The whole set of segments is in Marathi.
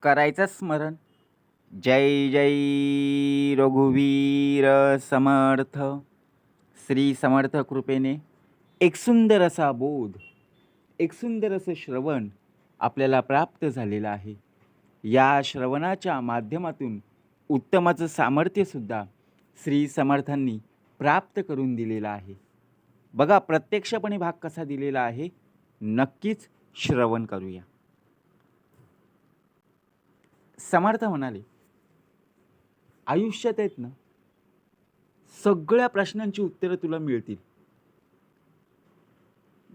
करायचं स्मरण. जय जय रघुवीर समर्थ. श्री समर्थ कृपेने एक सुंदर असा बोध, एक सुंदर असं श्रवण आपल्याला प्राप्त झालेलं आहे. या श्रवणाच्या माध्यमातून उत्तमाचं सामर्थ्यसुद्धा श्री समर्थांनी प्राप्त करून दिलेलं आहे. बघा, प्रत्यक्षपणे भाग कसा दिलेला आहे, नक्कीच श्रवण करूया. समर्थ म्हणाले, आयुष्यात आहेत ना, सगळ्या प्रश्नांची उत्तरं तुला मिळतील.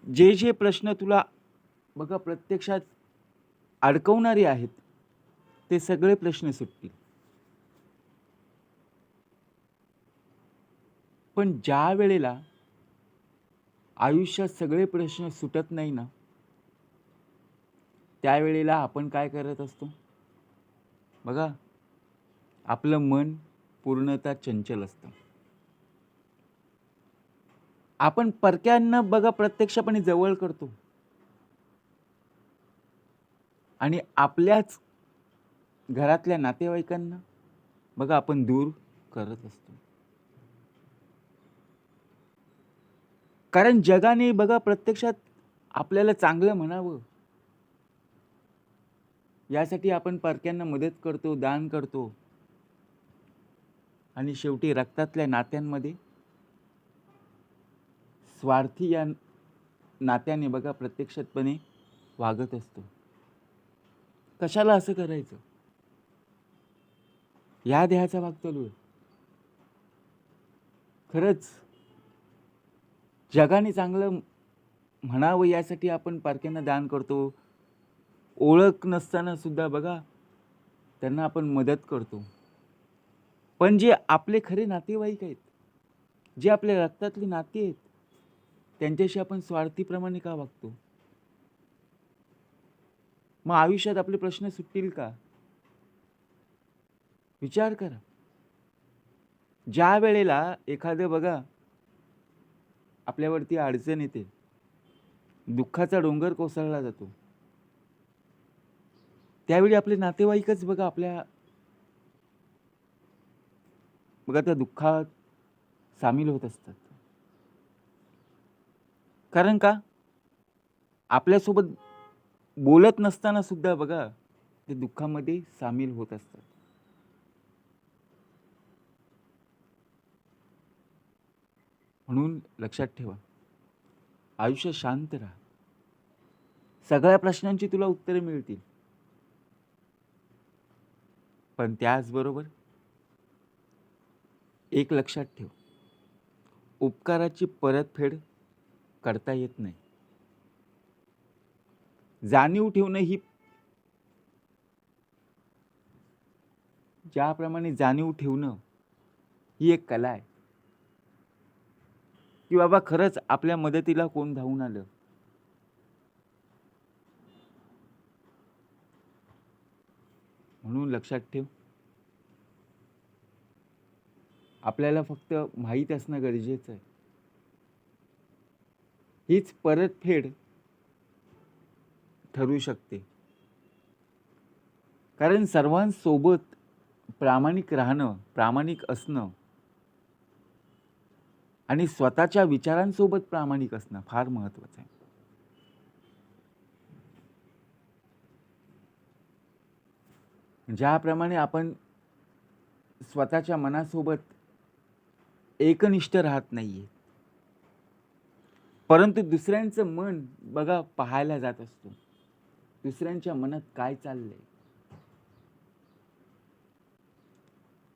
जे जे प्रश्न तुला बघा प्रत्यक्षात अडकवणारे आहेत, ते सगळे प्रश्न सुटतील. पण ज्या वेळेला आयुष्यात सगळे प्रश्न सुटत नाही ना, त्यावेळेला आपण काय करत असतो बघा, आपलं मन पूर्णतः चंचल असतं. आपण परक्यांना बघा प्रत्यक्षपणे जवळ करतो आणि आपल्याच घरातल्या नातेवाईकांना बघा आपण दूर करत असतो. कारण जगाने बघा प्रत्यक्षात आपल्याला चांगलं म्हणावं यासाठी आपण परक्यांना मदत करतो, दान करतो आणि शेवटी रक्तातल्या नात्यांमध्ये स्वार्थी या नात्याने बघा प्रत्यक्षातपणे वागत असतो. कशाला असं करायचं? या देहाचा भाग चालू आहे. खरंच जगाने चांगलं म्हणावं यासाठी आपण परक्यांना दान करतो. ओळख नसताना सुद्धा बघा त्यांना आपण मदत करतो. पण जे आपले खरे नातेवाईक आहेत, जे आपल्या रक्तातली नाती आहेत, त्यांच्याशी आपण स्वार्थीप्रमाणे का वागतो? मग आयुष्यात आपले प्रश्न सुटतील का? विचार करा. ज्या वेळेला एखादं बघा आपल्यावरती अडचण येते, दुःखाचा डोंगर कोसळला जातो, त्यावेळी आपले नातेवाईकच बघा त्या दुःखात सामील होत असतात. कारण का? आपल्यासोबत बोलत नसताना सुद्धा बघा ते दुःखामध्ये सामील होत असतात. म्हणून लक्षात ठेवा, आयुष्य शांत राहा. सगळ्या प्रश्नांची तुला उत्तरे मिळतील. पण त्याचबरोबर एक लक्षात ठेव, उपकाराची परतफेड करता येत नाही. जाणीव ठेवणं ही, ज्याप्रमाणे जाणीव ठेवणं ही एक कला आहे की बाबा खरंच आपल्या मदतीला कोण धावून आलं. म्हणून लक्षात ठेव, आपल्याला फक्त माहीत असणं गरजेचं आहे. हीच परतफेड ठरू शकते. कारण सर्वांसोबत प्रामाणिक राहणं, प्रामाणिक असणं आणि स्वतःच्या विचारांसोबत प्रामाणिक असणं फार महत्त्वाचं आहे. ज्याप्रमाणे आपण स्वतःच्या मनासोबत एकनिष्ठ राहत नाहीये, परंतु दुसऱ्यांचं मन बघा पाहायला जात असतो, दुसऱ्यांच्या मनात काय चाललंय.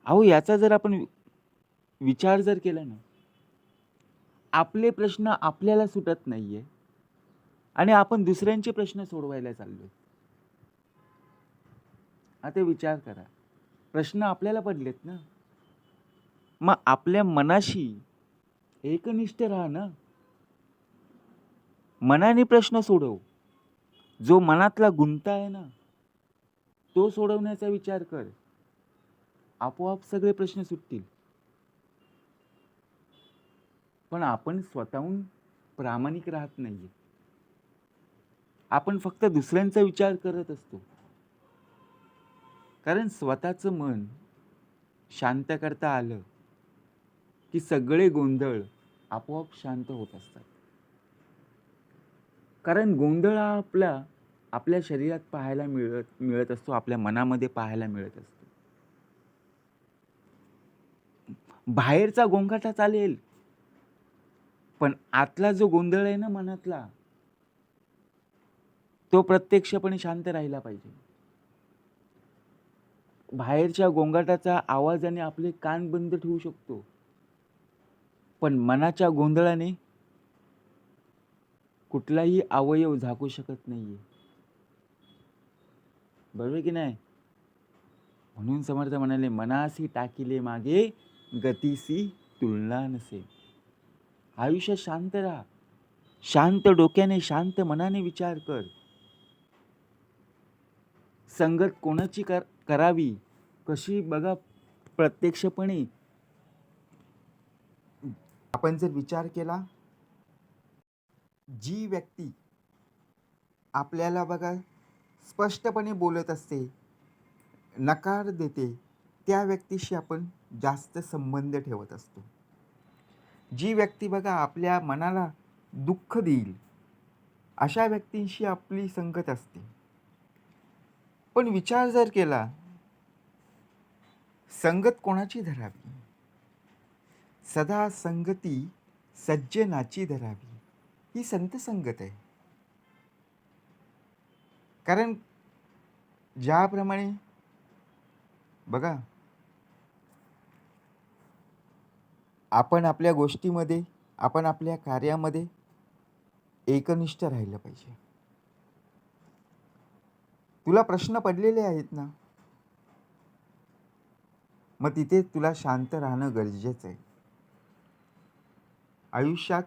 अहो, याचा जर आपण विचार जर केला ना, आपले प्रश्न आपल्याला सुटत नाहीये आणि आपण दुसऱ्यांचे प्रश्न सोडवायला चाललोय. आता विचार करा, प्रश्न आपल्याला पडलेत ना, मग आपल्या मनाशी एकनिष्ठ राहा ना. मनाने प्रश्न सोडव. जो मनातला गुंता आहे ना, तो सोडवण्याचा विचार कर. आपोआप सगळे प्रश्न सुटतील. पण आपण स्वतःहून प्रामाणिक राहत नाहीये. आपण फक्त दुसऱ्यांचा विचार करत असतो. कारण स्वतःचं मन शांत करता आलं, की सगळे गोंधळ आपोआप शांत होत असतात. कारण गोंधळ हा आपल्या शरीरात पाहायला मिळत मिळत असतो, आपल्या मनामध्ये पाहायला मिळत असतो. बाहेरचा गोंगाटा चालेल, पण आतला जो गोंधळ आहे ना मनातला, तो प्रत्यक्षपणे शांत राहिला पाहिजे. बाहेरच्या गोंगाटाचा आवाजाने आपले कान बंद ठेवू शकतो, पण मनाच्या गोंधळाने कुठलाही अवयव झाकू शकत नाहीये. बरोबर की नाही? म्हणून समर्थ म्हणाले, "मनासी टाकिले मागे, गतीसी तुलना नसे." आयुष्यात शांत राहा. शांत डोक्याने, शांत मनाने विचार कर. संगत कोणाची करावी, कशी बघा प्रत्यक्षपणे आपण जर विचार केला, जी व्यक्ती आपल्याला बघा स्पष्टपणे बोलत असते, नकार देते, त्या व्यक्तीशी आपण जास्त संबंध ठेवत असतो. जी व्यक्ती बघा आपल्या मनाला दुःख देईल, अशा व्यक्तींशी आपली संगत असते. पण विचार जर केला, संगत कोणाची धरावी? सदा संगती सज्जनाची धरावी. ही संत संगत आहे. कारण ज्याप्रमाणे बघा, आपण आपल्या गोष्टीमध्ये, आपण आपल्या कार्यामध्ये एकनिष्ठ राहिलं पाहिजे. तुला प्रश्न पडलेले आहेत ना, मग तिथे तुला शांत राहणं गरजेचं आहे. आयुष्यात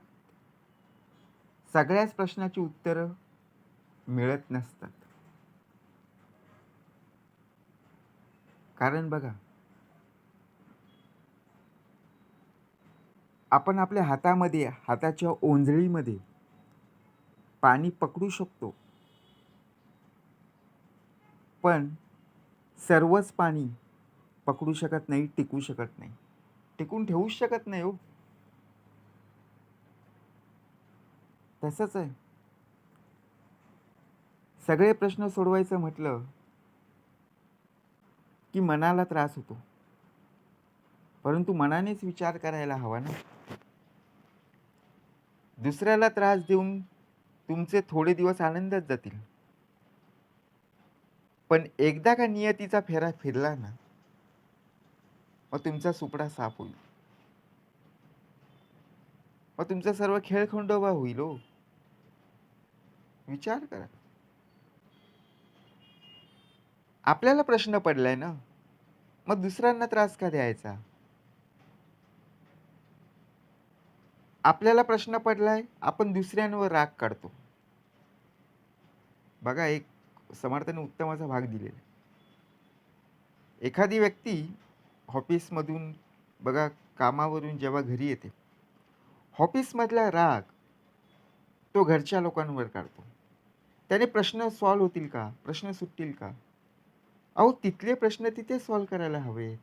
सगळ्याच प्रश्नाची उत्तरं मिळत नसतात. कारण बघा, आपण आपल्या हातामध्ये, हाताच्या ओंजळीमध्ये पाणी पकडू शकतो, पण सर्वच पाणी पकडू शकत नाही, टिकू शकत नाही, टिकून ठेवूच शकत नाही हो. तसंच आहे. सगळे प्रश्न सोडवायचं म्हटलं की मनाला त्रास होतो, परंतु मनानेच विचार करायला हवा ना. दुसऱ्याला त्रास देऊन तुमचे थोडे दिवस आनंदात जातील, पण एकदा का नियतीचा फेरा फिरला ना, मग तुमचा सुपडा साफ होईल, मग तुमचा सर्व खेळखंडोबा होईल हो. विचार करा. आपल्याला प्रश्न पडलाय ना, मग दुसऱ्यांना त्रास का द्यायचा? आपल्याला प्रश्न पडलाय, आपण दुसऱ्यांवर राग काढतो. बघा, एक समर्थाने उत्तम असा भाग दिलेला. एखादी व्यक्ती ऑफिसमधून बघा कामावरून जेव्हा घरी येते, ऑफिसमधला राग तो घरच्या लोकांवर काढतो. त्याने प्रश्न सॉल्व्ह होतील का? प्रश्न सुटतील का? अहो, तिथले प्रश्न तिथे सॉल्व्ह करायला हवेत.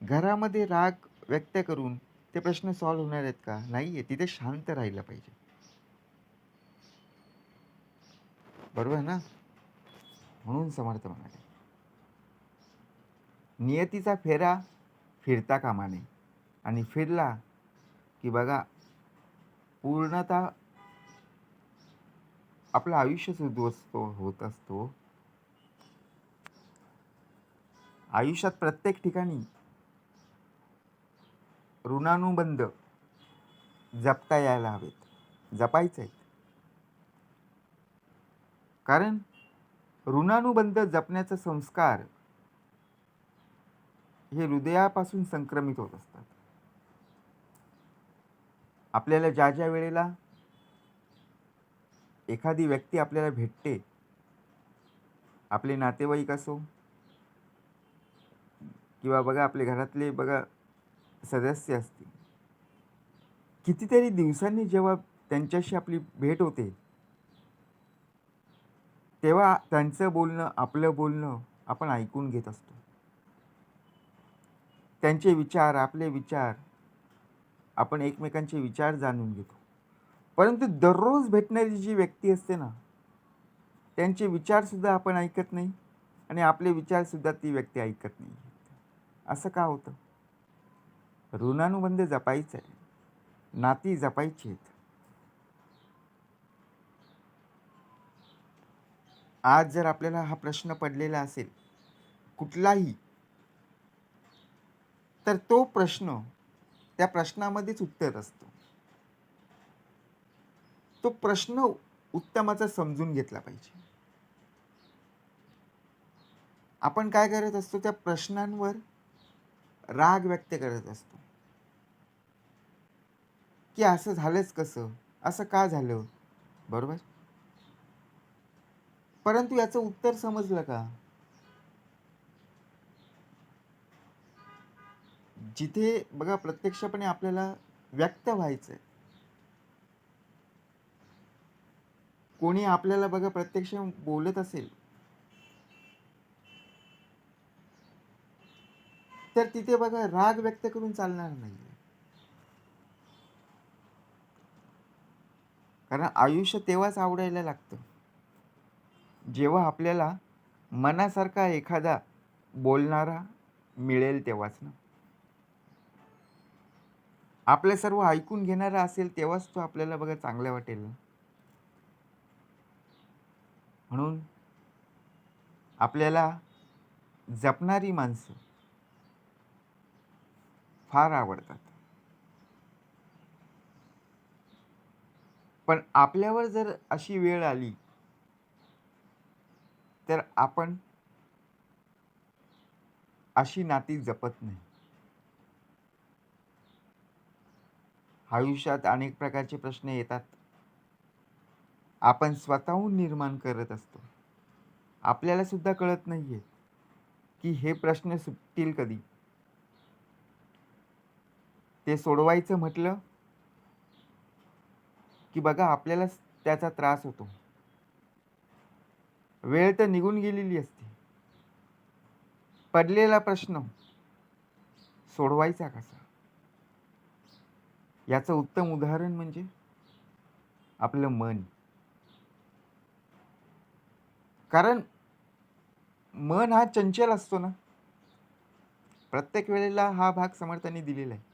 घरामध्ये राग व्यक्त करून ते प्रश्न सॉल्व्ह होणार आहेत का? नाहीये. तिथे शांत राहिलं पाहिजे. बरोबर ना? म्हणून समर्थ म्हणाले, नियतीचा फेरा फिरता कामा नये. आणि फिरला की बघा पूर्णतः आपलं आयुष्यच उद्ध्वस्त होत असतो. आयुष्यात प्रत्येक ठिकाणी ऋणानुबंध जपता यायला हवेत, जपायचे आहेत. कारण ऋणानुबंध जपण्याचे संस्कार हे हृदयापासून संक्रमित होत असतात. आपल्याला ज्या ज्या वेळेला एखादी व्यक्ती आपल्याला भेटते, आपले नातेवाईक असो किंवा बघा आपले घरातले बघा सदस्य असतील, कितीतरी दिवसांनी जेव्हा त्यांच्याशी आपली भेट होते, तेव्हा त्यांचं बोलणं, आपलं बोलणं आपण ऐकून घेत असतो. त्यांचे विचार, आपले विचार, आपण एकमेकांचे विचार जाणून घेतो. परंतु दररोज भेटणारी जी व्यक्ती असते ना, त्यांचे विचारसुद्धा आपण ऐकत नाही आणि आपले विचारसुद्धा ती व्यक्ती ऐकत नाही. असं का होतं? ऋणानुबंध जपायचं आहे, नाती जपायची आहेत. आज जर आपल्याला हा प्रश्न पडलेला असेल कुठलाही, तर तो प्रश्न, त्या प्रश्नामध्येच उत्तर असतं. तो प्रश्न उत्तमाचा समजून घेतला पाहिजे. आपण काय करत असतो, त्या प्रश्नांवर राग व्यक्त करत असतो, की असं झालंच कसं, असं का झालं, बरोबर? परंतु याचं उत्तर समजलं का? जिथे बघा प्रत्यक्षपणे आपल्याला व्यक्त व्हायचंय, कोणी आपल्याला बघा प्रत्यक्ष बोलत असेल, तर तिथे बघा राग व्यक्त करून चालणार नाहीये. कारण आयुष्य तेव्हाच आवडायला लागतं, जेव्हा आपल्याला मनासारखा एखादा बोलणारा मिळेल तेव्हाच ना. आपले सर्व ऐकून घेणारा असेल तेव्हाच तो आपल्याला बघा चांगलं वाटेल ना. म्हणून आपल्याला जपणारी माणसं फार आवडतात. पण आपल्यावर जर अशी वेळ आली, तर आपण अशी नाती जपत नाही. आयुष्यात अनेक प्रकारचे प्रश्न येतात. आपण स्वतःहून निर्माण करत असतो. आपल्याला सुद्धा कळत नाहीये की हे प्रश्न सुटतील कधी. ते सोडवायचं म्हटलं की बघा आपल्यालाच त्याचा त्रास होतो. वेळ तर निघून गेलेली असते. पडलेला प्रश्न सोडवायचा कसा? याचं उत्तम उदाहरण म्हणजे आपलं मन. कारण मन हा चंचल असतो ना. प्रत्येक वेळेला हा भाग समर्थांनी दिलेला आहे.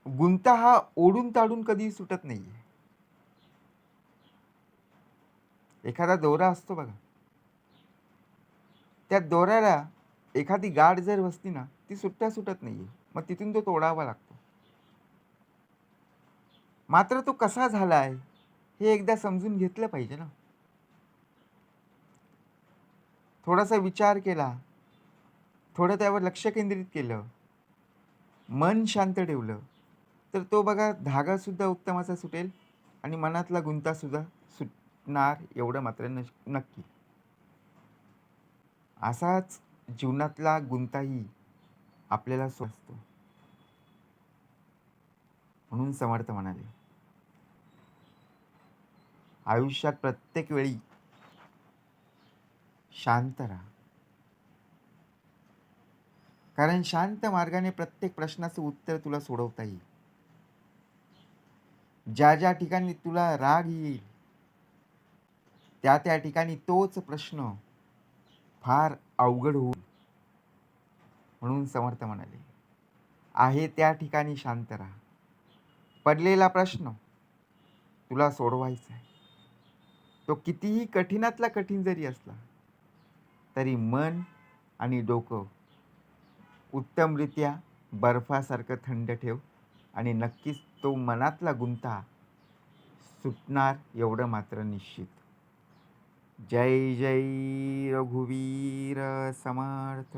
गुंता हा ओढून ताडून कधी सुटत नाहीये. एखादा दोरा असतो बघा, त्या दोऱ्याला एखादी गाठ जर बसली ना, ती सुटत नाहीये. मग तिथून तो तोडावा लागतो. मात्र तो कसा झालाय हे एकदा समजून घेतलं पाहिजे ना. थोडासा विचार केला, थोडं त्यावर लक्ष केंद्रित केलं, मन शांत ठेवलं, तर तो बघा धागा सुद्धा उत्तमाचा सुटेल आणि मनातला गुंता सुद्धा सुटणार, एवढं मात्र नक्की. असाच जीवनातला गुंताही आपल्याला असतो. म्हणून समर्थ म्हणाले, आयुष्यात प्रत्येक वेळी शांत राहा. कारण शांत मार्गाने प्रत्येक प्रश्नाचं उत्तर तुला सोडवता येईल. ज्या ज्या ठिकाणी तुला राग येईल, त्या ठिकाणी तोच प्रश्न फार अवघड होईल. म्हणून समर्थ म्हणाले, आहे त्या ठिकाणी शांत राहा. पडलेला प्रश्न तुला सोडवायचा आहे. तो कितीही कठीणातला कठीण जरी असला, तरी मन आणि डोकं उत्तमरित्या बर्फासारखं थंड ठेव आणि नक्कीच तो मनातला गुंता सुटणार, एवढं मात्र निश्चित. जय जय रघुवीर समर्थ.